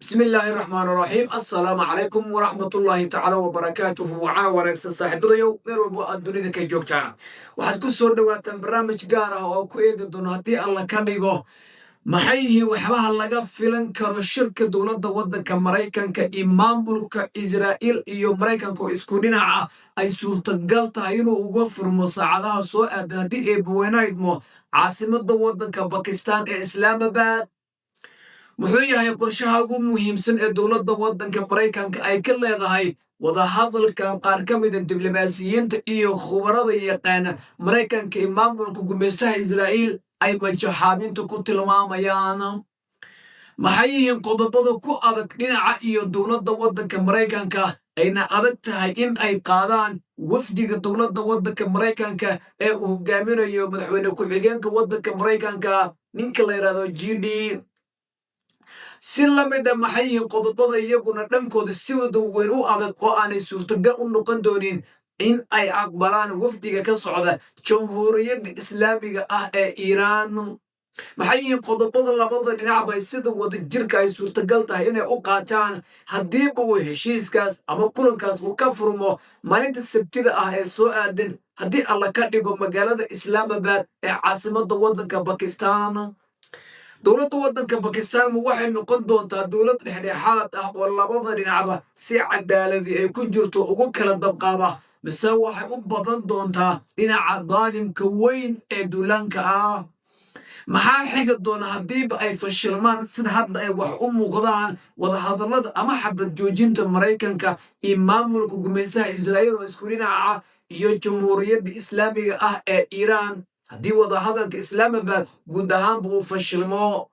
بسم الله الرحمن الرحيم السلام عليكم ورحمة الله تعالى وبركاته وعنا ونكسر صاحب اليوم ميرو الدنيا كي جوجتا waxaad ku soo dhawaataan barnaamij gaar ah oo ku eegi doono haddii alla ka dhigo maxay yihiin waxbaha laga filan karo shirka dowladda waddanka Maraykanka iyo maamulka Israa'iil iyo Maraykanka oo isku dhinac ah ay suurtagal tahay inuu uga furmo saacadaha soo aadan haddii ay buweynaydmo caasimadda waddanka Bakistan ee Islamabad muxuu yahay qorshaha ugu muhiimsan ee dowladda waddanka Maraykanka ay ka leedahay wadahadalka qaar ka mid ah diblomaasiyiinta iyo khubarada yaqaana Maraykanka iyo maamulka gumeystaha Israa'iil ay majaxaabinta ku tilmaamayaan maxay yihiin qodobada ku adag dhinaca iyo dowladda waddanka Maraykanka ayna adag tahay in ay qaadaan wafdiga dowladda waddanka Maraykanka ee uu hogaaminayo madaxweyne ku-xigeenka waddanka Maraykanka ninka la yiraahdo JD si la mid ah maxay yihiin qodobada iyaguna dhankooda si wada weyn u adag oo aanay suurtagal u noqon doonin in ay aqbalaan wafdiga ka socda jamhuuriyadda islaamiga ah ee Iiraan maxay yihiin qodobada labada dhinacba sida wada jirka ay suurtagal tahay inay u qaataan haddiiba uu heshiiskaas ama kulankaas uu ka furmo maalinta sabtida ah ee soo aadan haddii alla ka dhigo magaalada Islamabad ee caasimadda waddanka Bakistan dowladda waddanka Bakistan waxay noqon doontaa dowlad dhexdhexaad ah oo labada dhinacba si cadaalad ay ku jirto ugu kala dabqaada mise waxay u badan doontaa dhinaca daalimka weyn ee duulaanka ah maxaa xigi doona haddiiba ay fashilmaan sida hadda ay wax u muuqdaan wadahadallada ama xabad joojinta Maraykanka iyo maamulka gumeystaha Israa'iil oo isku dhinaca iyo jamhuuriyadda islaamiga ah ee Iiraan haddii wadahadalka Islamabad guud ahaanba uu fashilmo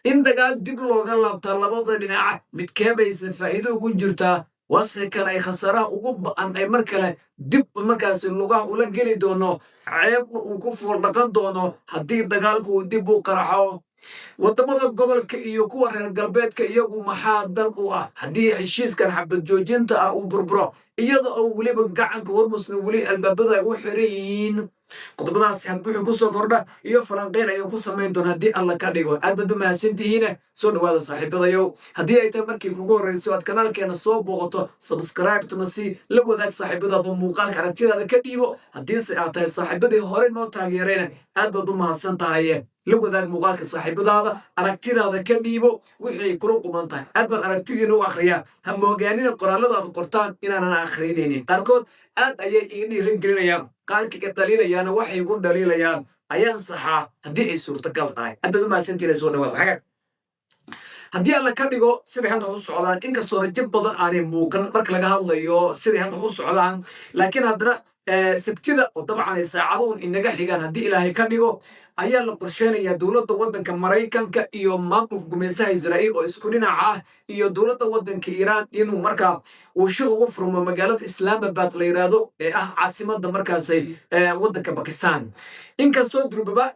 in dagaal dib looga laabtaa labada dhinac midkee bayse faa'iido ugu jirtaa wase kan ay khasaaraha ugu ba'an ay mar kale dib markaasi lugaha ula geli doono ceebna uu ku fool dhaqan doono haddii dagaalku uu dib u qaraxo waddamada gobolka iyo kuwa reer galbeedka iyagu maxaa dan u ah haddii heshiiskan xabad joojinta ah uu burburo iyada oo weliba gacanka hormusna weli albaabada ay u xiran yihiin qodobadaasi hadbuuxii ku soo kordha iyo falanqeyn ayaan ku samayn doona haddii alla ka dhigo aad baad u mahadsantihiine soo dhawaada saaxiibadayow haddii ay tahay markii kugu horreyso aad kanaalkeena soo booqato sabskraibtuna si la wadaag saaxiibadaada muuqaalka aragtidaada ka dhiibo haddiise aad tahay saaxiibadii hore noo taageerayna aad baad u mahadsan tahaye la wadaag muuqaalka saaxiibadaada aragtidaada ka dhiibo wixii kula quman tahay aad baan aragtidiina u akhriyaa ha moogaanina qoraalladaada qortaan inaanan akhrinaynin qaarkood aad ayay iga dhiiran gelinayaan qaarka iga dhaliilayaana waxay igu dhaliilayaan ayaan saxaa haddii ay suurtagal tahay aad baad u mahadsantihiin soo dhawaada xagaag haddii alla ka dhigo siday hadda u socdaan inkastoo rajo badan aanay muuqan marka laga hadlayo siday hadda u socdaan laakiin haddana sabtida oo dabcan ay saacaduhun inaga xigaan haddii ilaahay ka dhigo ayaa la qorsheynayaa dowladda waddanka Maraykanka iyo maamulka gumeystaha Israa'iil oo isku dhinac ah iyo dowladda waddanka Iiraan inuu markaa uu shir ugu furmo magaalada Islamabad la yiraahdo ee ah caasimadda markaasay waddanka Bakistan inkastoo durbaba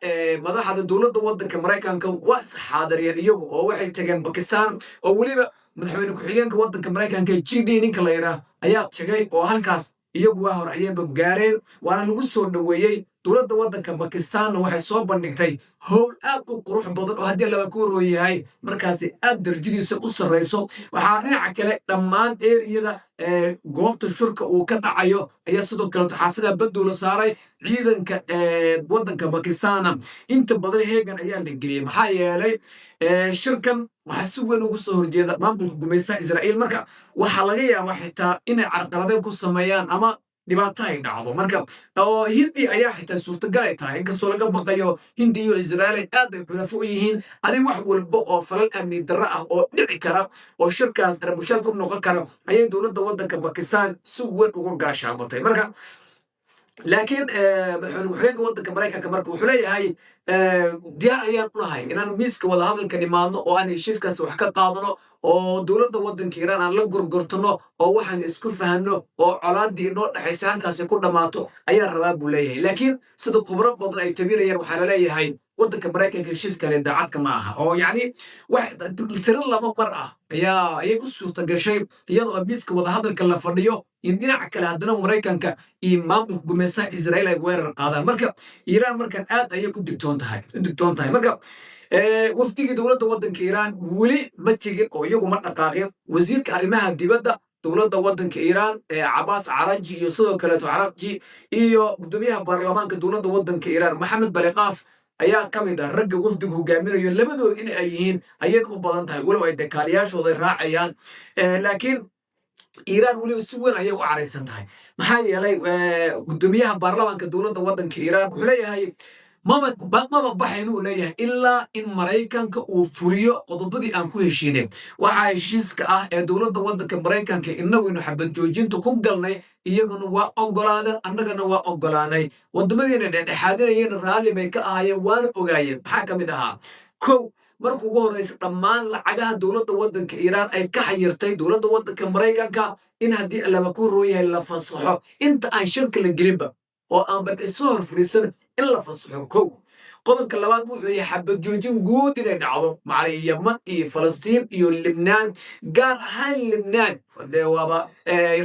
madaxda dowladda waddanka Maraykanka waa isxaadiriyeen iyagu oo waxay tageen Bakistan oo weliba madaxweyne ku-xigeenka waddanka Maraykanka JD ninka la yiraahdo ayaa tagay oo halkaas iyagu waa hore ayayba gaareen waana lagu soo dhoweeyey dowladda waddanka Bakistan waxay soo bandhigtay howl aad u qurux badan oo haddii laba ku roon yahay markaasi aad darajadiisa u sarreyso waxaa dhinaca kale dhammaan eriyada goobta shirka uu ka dhacayo ayaa sidoo kale xaafadaha baddow la saaray ciidanka waddanka Bakistan inta badan heegan ayaa la geliyey maxaa yeelay shirkan waxaa si weyn ugu soo horjeeda maamulka gumeystaha Israa'iil marka waxaa laga yaabaa xitaa inay carqaladeyn ku sameeyaan ama dhibaato ay dhacdo marka oo hindi ayaa xitaa suurtagal ay tahay inkastoo laga baqayo hindi iyo Israa'iil aad ay xulafo u yihiin adin wax walba oo falal amni darro ah oo dhici kara oo shirkaas arbushaad ku noqon kara ayay dowladda waddanka Bakistan si weyn ugu gaashaamatay marka laakiin madaxweyne ku-xigeenka waddanka Maraykanka marka wuxuu leeyahay diyaar ayaan u nahay inaan miiska wadahadalka nimaadno oo aan heshiiskaasi wax ka qaadano oo dowladda waddanka Iiraan aan la gorgortano oo waxaan isku fahanno oo colaadii noo dhaxaysa halkaasi ku dhammaato ayaa rabaa buu leeyahay laakiin sida khubaro badan ay tabinayaan waxaa la leeyahay waddanka Maraykanka heshiiskani daacadka ma aha oo yacni wax tiro laba mar ah ayay u suurta gashay iyadoo miiska wadahadalka la fadhiyo in dhinaca kale haddana Maraykanka iyo maamulka gumeystaha Israa'iil ay weerar qaadaan marka Iiraan markan aad ayay u digtoon tahay marka wafdigii dowladda waddanka iiraan weli ma tegin oo iyagu ma dhaqaaqin wasiirka arrimaha dibadda dowladda waddanka iiraan cabaas caraji iyo sidoo kaleeto caraji iyo gudoomiyaha baarlamaanka dowladda waddanka iiraan maxamed baliqaaf ayaa ka mid ah ragga wafdigu hogaaminayo labadooda in ay yihiin ayay u badan tahay walow ay dakaaliyaashooda raacayaan laakiin iiraan weliba si weyn ayay u caraysan tahay maxaa yeelay gudoomiyaha baarlamaanka dowladda waddanka iiraan wuxuu leeyahay maba baxaynuu leeyahay ilaa in maraykanka uu fuliyo qodobadii aan ku heshiinay waxaa heshiiska ah ee dowladda waddanka maraykanka inagu inu xabad joojinta ku galnay iyaguna waa ogolaadeen annagana waa ogolaanay wadamadiina dhexdhexaadinayeen raalli bay ka ahaayeen waana ogaayeen maxaa ka mid ahaa kow marka ugu horreysa dhammaan lacagaha dowladda waddanka iiraan ay ka xayirtay dowladda waddanka maraykanka in haddii laba ku roo yahay la fasaxo inta aan shirka la gelinba oo aanba isu hor furiisan in la fasaxo kow qodobka labaad wuxuu yahay xabad joojin guud inay dhacdo macnay yaman iyo falastiin iyo libnaan gaar ahaan libnaan dee waaba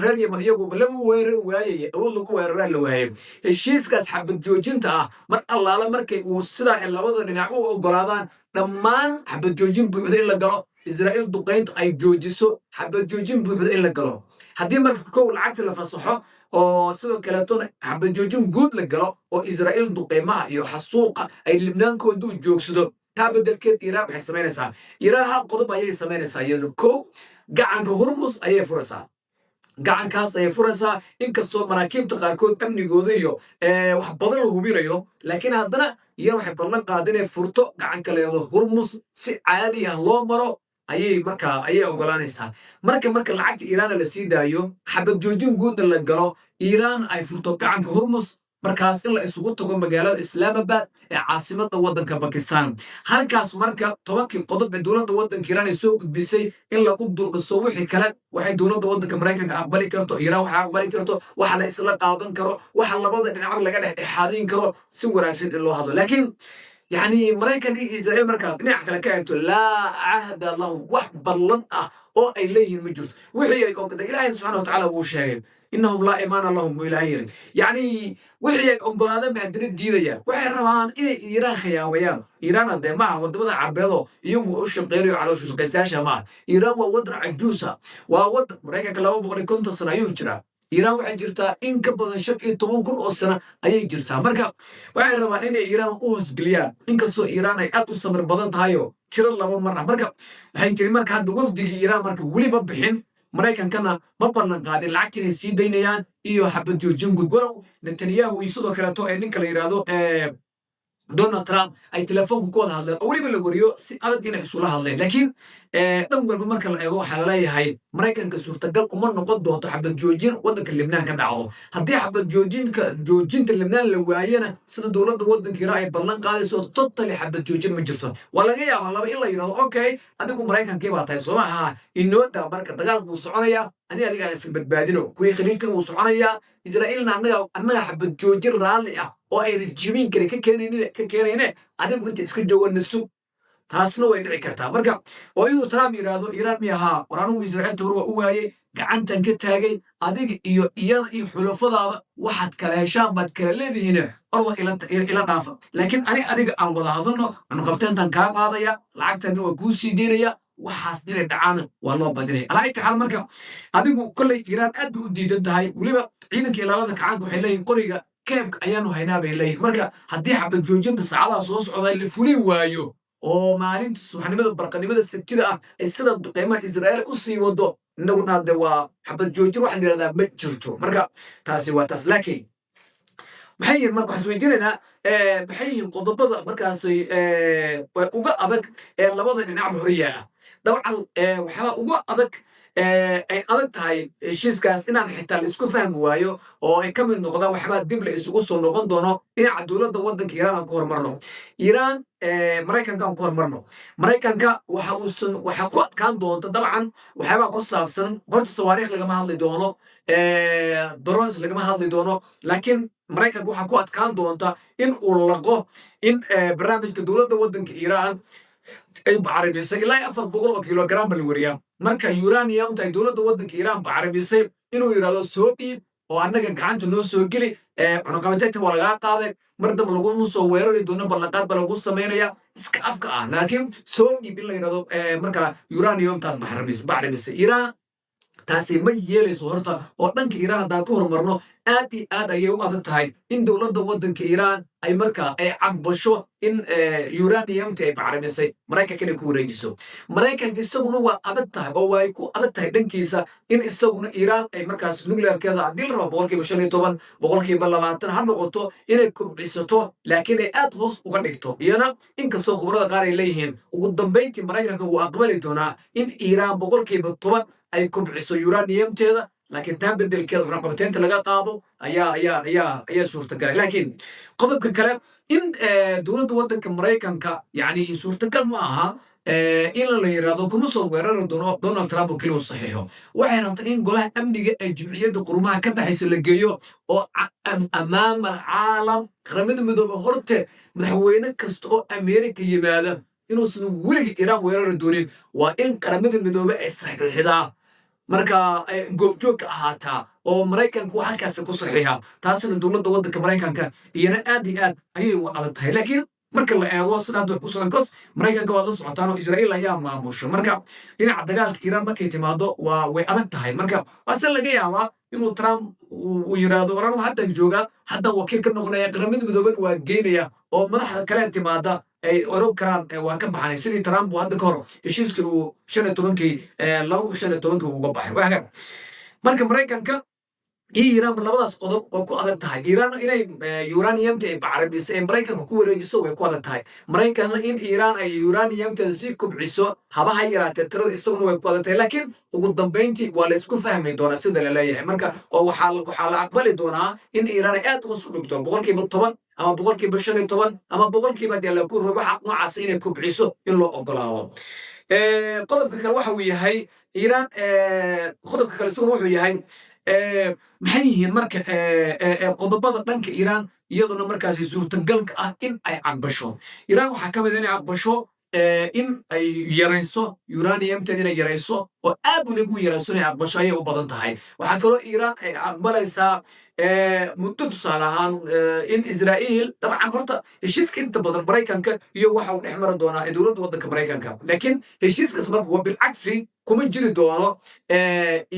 reer yaman iyaguba lama weerar waayaya awood lagu weeraraa la waayay heshiiskaas xabad joojinta ah mar allaala markay uu sidaa ay labada dhinac u ogolaadaan dhammaan xabad joojin buuxda in la galo israa'iil duqayntu ay joojiso xabad joojin buuxda in la galo haddii marka kow lacagta la fasaxo oo sidoo kaleetona xabad joojin guud la galo oo israa'iil duqaymaha iyo xasuuqa ay libnaankoodu joogsado taa beddelkeed iiraan waxay samaynaysaa iiraan hal qodob ayay samaynaysaa iyaduna kow gacanka hormus ayay furaysaa gacankaas ayay furaysaa inkastoo maraakiibta qaarkood amnigooda iyo wax badan la hubinayo laakiin haddana iyana waxay ballan qaada inay furto gacanka leedo hormus si caadi ah loo maro ayay ogolaanaysaa marka lacagta iiraana la sii daayo xabad joojin guudna la galo iiraan ay furto gacanka hormus markaas in la isugu tago magaalada islaamabad ee caasimada waddanka bakistan halkaas marka 10kii qodob ee dowladda waddanka iiraan ay soo gudbisay in lagu dulqiso wixii kale waxay dowladda waddanka maraykanka aqbali karto iiraan waxay aqbali karto waxa la isla qaadan karo waxa labada dhinac laga dhexdhexaadin karo si wanaagsan in loo hadlo laakiin يعني مريكان إسرائيل مركان قناع كلا كأنتو لا عهد لهم وحب الله أو إليه المجد وحي أوكد إلهي سبحانه وتعالى وشاهد إنهم لا إيمان لهم إلهي يعني وحي أوكد هذا بعد الديرية وحي رمان إيران خياويان إيران ده معه ودمنا عربيضه يوم وشم غيره على وش قيستاشا معه إيران وودر عجوسة وود مريكان كلا بقول كنت صنايو جرا iiraan waxay jirtaa in ka badan 15,000 oo sano ayay jirtaa marka waxay rabaan inay iiraan u hoosgeliyaan inkastoo iiraan ay aad u samir badan tahayo tiro laba mar ah marka waxay jiri marka hadda wafdigii iiraan marka weliba bixin maraykankana ma ballan qaadin lacagta inay sii daynayaan iyo xabad joojin guud walow netanyahu iyo sidoo kaleeto ee ninka la yidhaahdo Donald Trump ay telefoonku ku wada hadleen oo weliba la wariyo si adag inay isula hadleen laakiin dhan walba marka la eego waxaa laleeyahay maraykanka suurtagal uma noqon doonto xabad joojin waddanka libnaan ka dhacdo haddii xabad joojinta libnaan la waayana sida dowladda waddanka iiraan ay ballan qaadayso totally xabad joojin ma jirto waa laga yaabaa laba in la yidhahdo okay adigu maraykankii baa tahay soo maaha inooda marka dagaalku wuu soconayaa adiga iska badbaadino kuwii khaliijkan wuu soconayaa israa'iilna annaga xabad joojin raalli ah oo ay rejiimiin kale ka keenayne adigu inta iska joogo nasug taasna way dhici kartaa marka oo inuu Trump yiraahdo iiraan miyaha war anigu israa'iil tabar waa u waayay gacantan ka taagay adiga iyo iyada iyo xulafadaada waxaad kala heshaan baad kala leedihiin orwa ila dhaafa laakiin adiga aan wada hadalno aan qabteentan kaa qaadaya lacagtan waa kuu sii deynaya waxaas inay dhacaan waa loo badinaya alaa inta xal marka adigu kolley iiraan aad bay u diidan tahay weliba ciidanka ilaalada kacaanka waxay leeyihiin qoriga keebka ayaanu haynaa bay leeyihiin marka haddii xabad joojinta saacadaha soo socda la fulin waayo oo maalinta subaxnimada barqanimada sabtida ah ay sida qiimaha israa'iil u sii wado innaguna hadde waa xabad joojin waxaan yidhahdaa ma jirto marka taasi waa taas laakiin maxay yihiin marka waxaan isweydiinaynaa maxay yihiin qodobada markaasay uga adag ee labada dhinacba horyaala dabcan waxyaaba uga adag ay adag tahay heshiiskaas inaan xitaa la isku fahmi waayo oo ay ka mid noqdaan waxbaa dib la isugu soo noqon doono dhinaca dowladda waddanka iiraan aan ku horumarno iiraan maraykanka aan ku horumarno maraykanka waxa ku adkaan doonta dabcan waxyaabaa ku saabsan horta sawaariikh lagama hadli doono drones lagama hadli doono laakiin maraykanka waxaa ku adkaan doonta in uu laqo in barnaamijka dowladda waddanka iiraan ay bacarabisay ilaa 400 oo kilogram bal wariya marka uraniumta ay dowladda waddanka iiraan bacarabisay inuu yiraahdo soo dhiib oo annaga gacanta noo soo geli cunaqabateynta waa lagaa qaaday mar damba laguma soo weerari doono ballanqaad ba lagu samaynaya iska afka ah laakiin soo dhiib in la yidhahdo markaa uraniumtaad bacrimisay iiraan taasi ma yeelayso horta oo dhanka iiraan haddaan ka horumarno aad iyo aad ayay u adag tahay in dowladda waddanka iiraan ay markaa ay cagbasho in uraniumti ay bacrimisay maraykanka inay ku wareejiso maraykanka isaguna waa adag tahay oo way ku adag tahay dhankiisa in isaguna iiraan ay markaas nuclearkeeda haddii la rabo boqolkiiba 15 boqolkiiba 20 ha noqoto inay kubcisato laakiin ay aad hoos uga dhigto iyana inkastoo khubarada qaar ay leeyihiin ugu dambayntii maraykanka wuu aqbali doonaa in iiraan boqolkiiba 10 ay kubciso uraniumteeda laakiin taa bedelkeeda cunaqabateynta laga qaado ayaa suurtagalay laakiin qodobka kale in dowladda waddanka maraykanka yani suurtagal ma aha in la yidhaahdo kuma soo weerari doono donald trump oo keliya u saxiixo waxay rabtaa in golaha amniga ee jimciyadda qurumaha ka dhexaysa la geeyo oo amaama caalam qaramada midoobe horte madaxweyne kasta oo ameerika yimaada inuusan weligii iiraan weerari doonin waa in qaramada midoobe ay saxiixdaa marka goobjoog ka ahaataa oo maraykanku halkaasi ku saxiixa taasina dowladda waddanka maraykanka iyana aad iyo aad ayay u adag tahay laakiin marka la eego sidaad wax ku socon kos maraykanka waad la socotaan oo israa'iil ayaa maamusho marka dhinaca dagaalka iiraan markay timaado way adag tahay marka waase laga yaabaa inuu trump uu yidhaahdo oran haddan joogaa haddan wakiil ka noqonaya qaramada midooben waa geynaya oo madaxda kale timaada ay oran karaan waa ka baxanay sidii trump uu hadda ka hor heshiiskii uu 15 uga baxay marka maraykanka iyo iiraan labadaas qodob way ku adag tahay iiraan inay uraniumta ay bacrimisay maraykanka ku wareejiso way ku adag tahay maraykanna in iiraan ay uraniumteeda si kubciso habaha yaraatee tirada isaguna way ku adag tahay laakiin ugu dambayntii waa la isku fahmi doonaa sida la leeyahay marka oo waxaa la aqbali doonaa in iiraan ay aad hoos u dhigto boqolkiiba 10 ama boqolkiiba 15 ama boqolkiiba dee la ku rogo waxa noocaas inay kubciso in loo ogolaado qodobka kale waxa uu yahay iiraan qodobka kale isaguna wuxuu yahay maxay yihiin marka qodobada dhanka iiraan iyaduna markaasi suurtagalka ah in ay cagbasho iiraan waxaa ka mid inay cagbasho in ay yarayso uraniumteeda inay yarayso oo aad weliba u yarayso inay cagbasho ayay u badan tahay waxaa kaloo iiraan ay aqbalaysaa muddo tusaale ahaan in israa'iil dabcan horta heshiiska inta badan maraykanka iyo waxa uu dhex mari doonaa dowladda waddanka maraykanka laakiin heshiiskaas marka waa bilcagsi kuma jiri doono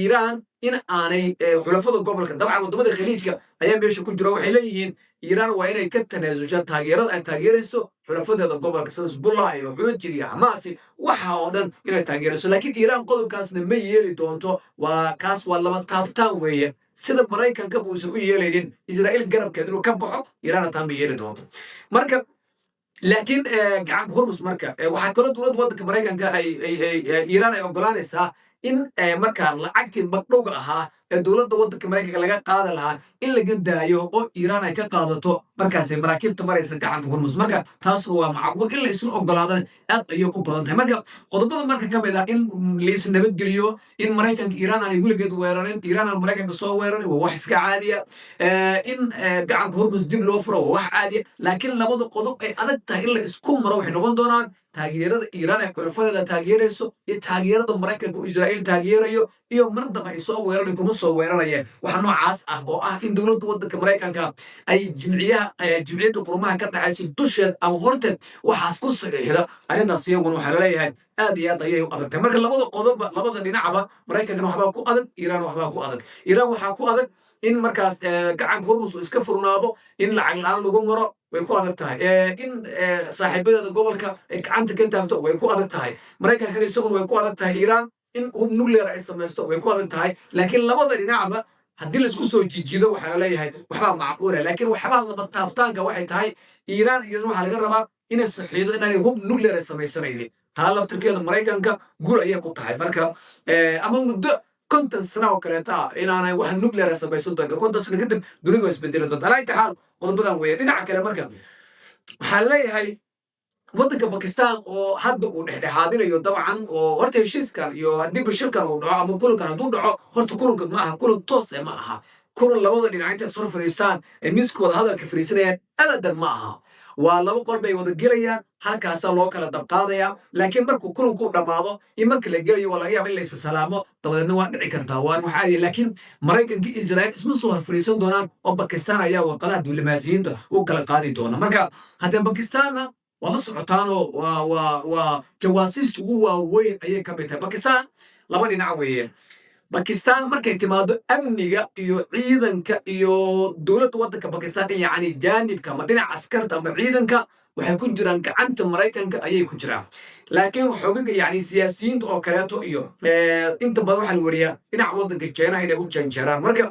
iiraan in aanay xulafada gobolka dabcan waddamada khaliijka ayaa meesha ku jira waxay leeyihiin iiraan waa inay ka tanaasushaan taageerada ay taageerayso xulafadeeda gobolka sida hizbullah iyo xuuti iyo xamaasi waxa oo dhan inay taageerayso laakiin iiraan qodobkaasna ma yeeli doonto kaas waa lama taabtaan weeye sida maraykanka buusan u yeelaynin israa'iil garabkeed inuu ka baxo iiraanna taa ma yeeli doonto marka laakiin gacanka hormus marka waxaa kaloo dowladda waddanka maraykanka iiraan ay ogolaanaysaa in markaa lacagtii magdhowga ahaa ee dowladda waddanka maraykanka laga qaadi lahaa in laga daayo oo iiraan ay ka qaadato markaasi maraakiibta maraysa gacanka hormus marka taasna waa macquul in la isla ogolaadana aad ayay u badan tahay marka qodobada marka ka mid ah in la is nabadgeliyo in maraykanka iiraan aanay weligeed weerarin iiraan aan maraykanka soo weerarin waa wax iska caadiya in gacanka hormus dib loo furo waa wax caadiya laakiin labada qodob ay adag tahay in la isku maro waxay noqon doonaan taageerada iiraan ee xulafadeeda taageerayso iyo taageerada maraykanka uu israa'iil taageerayo iyo mar damba ay soo weerarin kuma soo weerarayeen waxa noocaas ah oo ah in dowladda waddanka maraykanka ay jimciyadda qurumaha ka dhacaysa dusheed ama horteed waxaas ku saxiixda arrintaas iyaguna waxaa laleeyahay aad iyo aad ayay u adagtahay marka labada qodobba labada dhinacba maraykankana waxbaa ku adag iiraan waxbaa ku adag iiraan waxaa ku adag in markaas gacanka hormus uu iska furnaado in lacag la-aan lagu maro way ku adag tahay in saaxiibadeeda gobolka ay gacanta ka taagto way ku adag tahay maraykankana isaguna way ku adag tahay iiraan in hub nuclear ay samaysto way ku adag tahay laakiin labada dhinacba haddii laisku soo jijido waxaa laleeyahay waxbaa macquula laakiin waxbaa laba taabtaanka waxay tahay iiraan iyadana waxaa laga rabaa inay saxiido inaanay hub nuclear ay samaysanaynin taa laftirkeeda maraykanka guul ayay ku tahay marka ama muddo 50 sano oo kaleeta ah inaanay wax nuclear ay samaysan doonto 50 sano kadib dunidu waa isbedeli doonta alaa inta xaal qodobadan weeye dhinaca kale marka waxaa leeyahay waddanka bakistan oo hadda uu dhexdhexaadinayo dabcan oo horta heshiiskan iyo haddii bashirkan uu dhaco ama kulankan hadduu dhaco horta kulanka ma aha kulan toos ma aha kulan labada dhinac intay sor fariistaan ay miiskooda hadalka fariisanayaan abadan ma aha waa laba qol bay wada gelayaan halkaasaa loo kala dabqaadayaa laakiin markuu kulankuu dhammaado iyo marka la gelayo waa laga yaaba in la isa salaamo dabadeedna waa dhici kartaa waan wax caadi laakiin maraykanka israel isma soo horfariisan doonaan oo bakistaan ayaa warqadaha diblomaasiyiinta u kala qaadi doona marka haddee bakistaanna waa la socotaanoo waa jawaasiista ugu waaweyn ayay ka mid tahay bakistaan laba dhinac weeye bakistaan markay timaado amniga iyo ciidanka iyo dowladda waddanka bakistaan yacni jaanibka ama dhinaca askarta ama ciidanka waxay ku jiraan gacanta maraykanka ayay ku jiraan laakiin xogaga yacni siyaasiyiinta oo kaleeto iyo inta badan waxaa la wariyaa dhinaca waddanka jeenaha inay u janjeeraan marka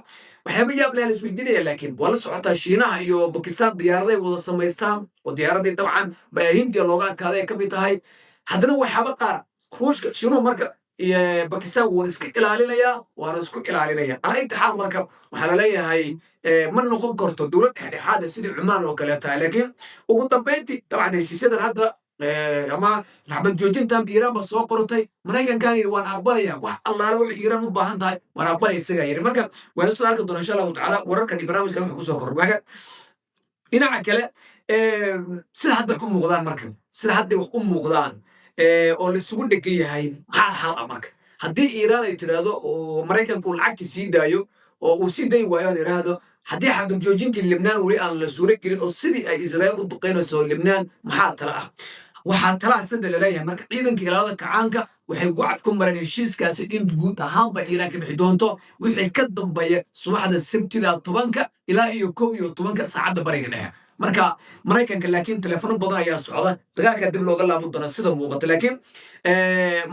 waxyaaba yaab leh la isweydiinaya laakiin waa la socotaa shiinaha iyo bakistaan diyaaraday wada samaystaan oo diyaaradii dabcan hindiya looga adkaaday ay ka mid tahay haddana waxyaaba qaar ruushka shiinuhu marka bakistaan wuuna iska ilaalinayaa waana isku ilaalinaya ala intixaal marka waxaa laleeyahay ma noqon karto dowlad dhexdhexaada sidii cumaan oo kaleeta laakiin ugu dambayntii dabcan heshiisyadan hadda ama raxbad joojintan iiraan ba soo qortay maraykankan yidhi waan aqbalaya wax allaale waxay iiraan u baahan tahay waan aqbalaya isagaa yidhi marka waana soo arki doona insha allahu tacaala wararkan iyo barnaamijkan wuxuu kusoo kordh marka dhinaca kale sida hadda ku muuqdaan marka sida hadday wax u muuqdaan oo la isugu dhegan yahay maxaa hal ah marka haddii iiraan ay tiraahdo oo maraykanku lacagta sii daayo oo uu sii dayi waayo aan idhaahdo haddii xabad joojintii libnaan weli aan la suuro gelin oo sidii ay israa'iil u duqaynayso libnaan maxaa tala ah waxaa talaha sida laleeyahay marka ciidanka ilaalada kacaanka waxay wacad ku mareen heshiiskaasi in guud ahaanba iiraan ka bixi doonto wixii ka dambeeya subaxda sabtida 10 ilaa iyo 11 saacadda bariga dhexe marka maraykanka laakiin telefono badan ayaa socda dagaalka dib looga laaban doona sida muuqata laakiin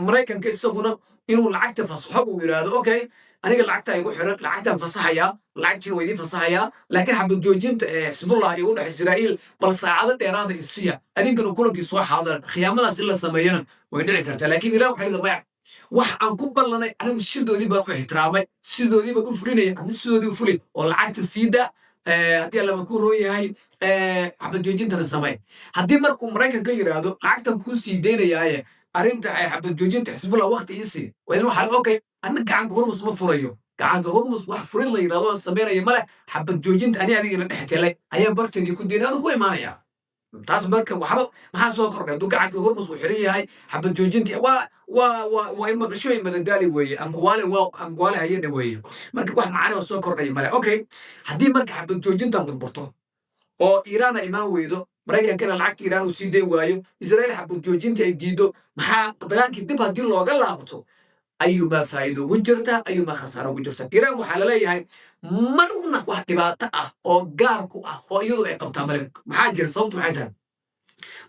maraykanka isaguna inuu lacagta fasaxo uu yiraahdo okay aniga lacagta igu xiran lacagtan fasaxaya lacagtii waa idin fasaxaya laakiin xabad joojinta xisbullah iyo u dhex israa'iil bal saacado dheeraada isiya adinkana kulankii soo xaadan khiyaamadaas in la sameeyana way dhici kartaa laakiin iiraan waxay leedahay wax aan ku ballanay anigu sidoodii baan u ixtiraamay sidoodii baan u fulinaya ani sidoodii u fuli oo lacagta siida haddii allaba ku roo yahay xabad joojintana samey haddii markuu maraykanka yidhaahdo lacagtan kuu sii daynayaaye arrinta xabad joojinta xisbullah waqti iisii waa in waxaa okay anna gacanka hormus ma furayo gacanka hormus wax furin la yidhahdo aan samaynaya male xabad joojinta ani adigina dhex telay ayaa barteedii ku diinay anu ku imaanaya taas marka waxba maxaa soo kordhay hadduu gacanka hormus uu xiran yahay xabad joojintii waa in maqashooyin madadaali weeye anguwaale hayadha weeye marka wax macane oo soo kordhaya male okay haddii marka xabad joojintan burburto oo iiraan ay imaan weydo maraykankana lacagta iiraan uu sii dayn waayo israa'iil xabad joojintii ay diido maxaa dagaalkii dib haddii looga laabto ayumaa faa'iido ugu jirta ayumaa khasaaro ugu jirta iiraan waxaa laleeyahay marna wax dhibaato ah oo gaar ku ah oo iyadu ay qabtaa male maxaa jira sababtu maxay tahay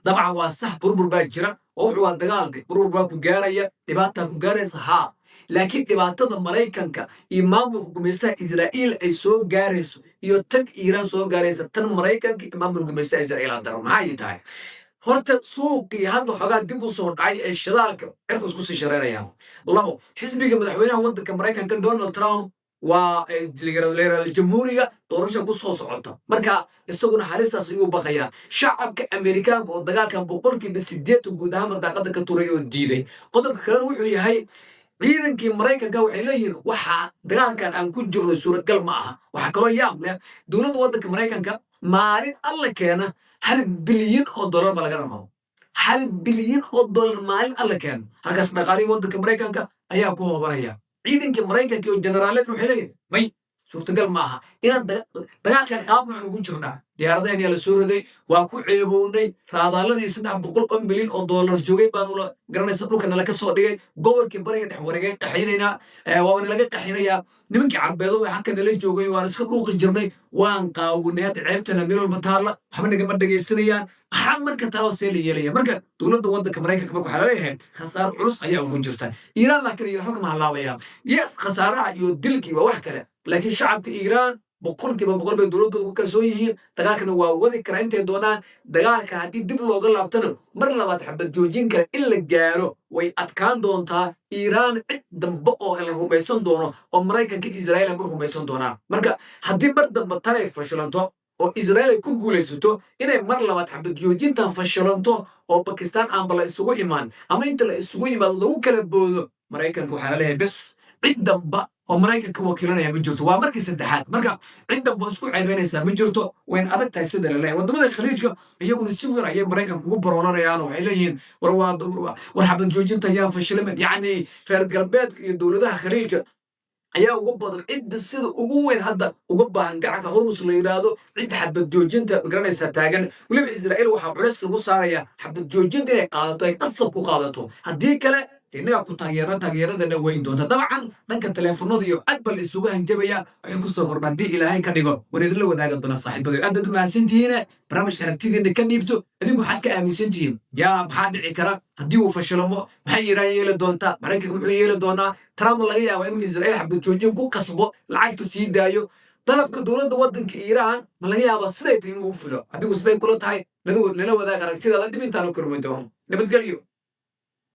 dabcan waa sax burbur baa jira oo wuxuu waa dagaalka burbur baa ku gaaraya dhibaataa ku gaaraysa haa laakiin dhibaatada maraykanka iyo maamulka gumaystaha israa'iil ay soo gaarayso iyo tan iiraan soo gaaraysa tan maraykanka iyo maamulka gumaystaha israa'iil aan daran maxaa ay tahay horta suuqii hadda xogaa dib u soo dhacay ee shidaalka cirku isku sii shareerayaan labo xisbiga madaxweynaha waddanka maraykanka donald trump waa leerada jamhuuriga doorasha ku soo socota marka isaguna halistaas ayuu baqayaa shacabka amerikaanka oo dagaalkan 8% guud ahaan daaqada ka turay oo diiday qodobka kalena wuxuu yahay ciidankii maraykanka waxay leeyihiin waxa dagaalkan aan ku jirno suuragal ma aha waxa kaloo yaab leh dowladda waddanka maraykanka maalin alla keena $1 bilyan ba laga rabaa $1 bilyan maalin alla keena halkaas dhaqaalihii waddanka maraykanka ayaa ku hoobanaya ciidankii maraykanka iyo generaalada waxay leeyihiin may suurtagal ma aha inaan dagaalkan qaab noocan ugu jirnaa diyaaradahan yaa la soo riday waa ku ceebownay raadaaladii $300 milyan joogay baanu la garanaysa dhulka nala ka soo dhigay gobolkii bariga dhex wareegay qaxinaynaa waana laga qaxinayaa nimankii carbeedo way halka nala joogay waan iska dhuuqi jirnay waan qaawinay hadda ceebtana meel walba taalla waxba nagama dhegaysanayaan maxaa marka taa see la yeelaya marka dowladda waddanka maraykanka marka waxaa laleeyahay khasaaro culus ayaa ugu jirta iiraan laakiin iyo waxba kama hadlaabayaan yes khasaaraha iyo dilkii waa wax kale laakiin shacabka iiraan 100% bay dowladooda ku kalsoon yihiin dagaalkana waa wadi karaa intay doonaan dagaalkan haddii dib looga laabtana mar labaad xabad joojin kara in la gaaro way adkaan doontaa iiraan cid dambe oo la rumaysan doono oo maraykanka israa'iil ay rumaysan doonaan marka haddii mar dambe tanay fashilanto oo israa'iil ay ku guulaysato inay mar labaad xabad joojintan fashilanto oo bakistaan aanba la isugu imaan ama inta la isugu yimaado lagu kala boodo maraykanka waxaa laleeyahay bes cid damba oo maraykanka wakiilanaya ma jirto waa markii saddexaad marka ciddan baa isku ceebeynaysaa ma jirto wayn adag tahay sida la leeyahay waddamada khaliijka iyaguna si weyn ayay maraykanka ugu baroonanayaan waxay leeyihiin war xabad joojinta ayaan fashilamin yacni reer galbeedka iyo dowladaha khaliijka ayaa ugu badan cidda sida ugu weyn hadda uga baahan gacanka hormus la yidhaahdo cidda xabad joojinta magaranaysaa taagan weliba israa'iil waxaa culeys lagu saarayaa xabad joojinta inay qaadato ay qasab ku qaadato haddii kale innaga ku taageeradana weyn doonta dabcan dhanka teleefonada iyo aad bal isugu hanjabaya waxay ku soo kordha haddii ilaahay ka dhigo war idinla wadaaga doona saaxiibada aad baad mahadsantihiine barnaamijka aragtidiina ka dhiibto idinku waxaad ka aaminsantihiin yaa maxaa dhici kara haddii uu fashilamo maxay iiraan yeeli doontaa maraykanka muxuu yeeli doonaa trump laga yaaba inuu israa'iil xabad joojin ku qasbo lacagta sii daayo dalabka dowladda waddanka iiraan ma laga yaaba siday tahay inuu u fulo adigu siday kula tahay lala wadaag aragtidaada dib intaan u kormi doono nabadgelyo